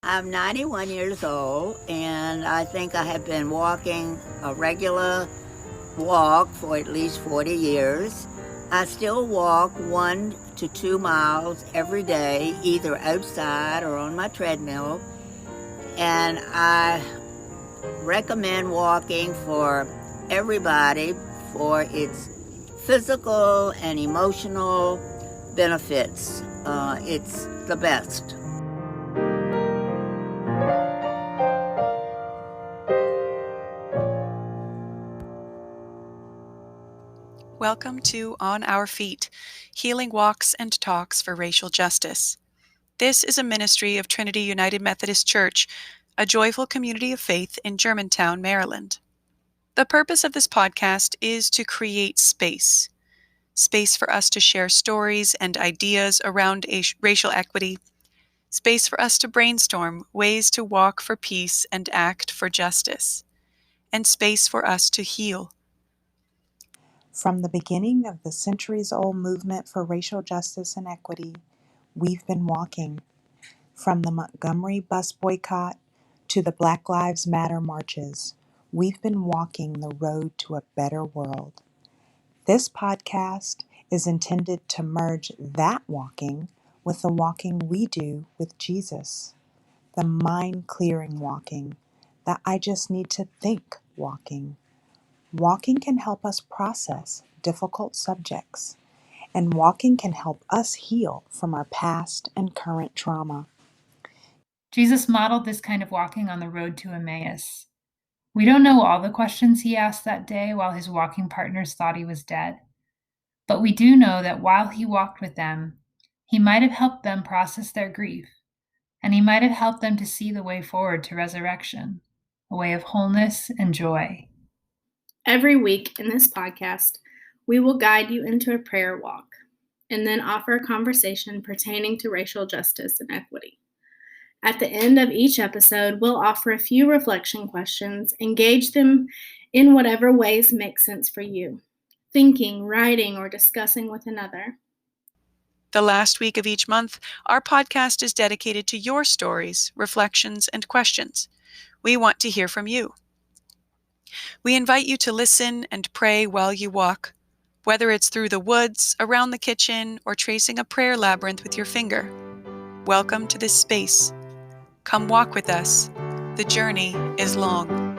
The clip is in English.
I'm 91 years old, and I think I have been walking a regular walk for at least 40 years. I still walk 1 to 2 miles every day, either outside or on my treadmill, and I recommend walking for everybody for its physical and emotional benefits. It's the best. Welcome to On Our Feet, Healing Walks and Talks for Racial Justice. This is a ministry of Trinity United Methodist Church, a joyful community of faith in Germantown, Maryland. The purpose of this podcast is to create space for us to share stories and ideas around racial equity, space for us to brainstorm ways to walk for peace and act for justice, and space for us to heal. From the beginning of the centuries-old movement for racial justice and equity, we've been walking. From the Montgomery bus boycott to the Black Lives Matter marches, we've been walking the road to a better world. This podcast is intended to merge that walking with the walking we do with Jesus, the mind-clearing walking, that I just need to think walking. Walking can help us process difficult subjects, and walking can help us heal from our past and current trauma. Jesus modeled this kind of walking on the road to Emmaus. We don't know all the questions he asked that day while his walking partners thought he was dead, but we do know that while he walked with them, he might have helped them process their grief, and he might have helped them to see the way forward to resurrection, a way of wholeness and joy. Every week in this podcast, we will guide you into a prayer walk and then offer a conversation pertaining to racial justice and equity. At the end of each episode, we'll offer a few reflection questions, engage them in whatever ways make sense for you, thinking, writing, or discussing with another. The last week of each month, our podcast is dedicated to your stories, reflections, and questions. We want to hear from you. We invite you to listen and pray while you walk, whether it's through the woods, around the kitchen, or tracing a prayer labyrinth with your finger. Welcome to this space. Come walk with us. The journey is long.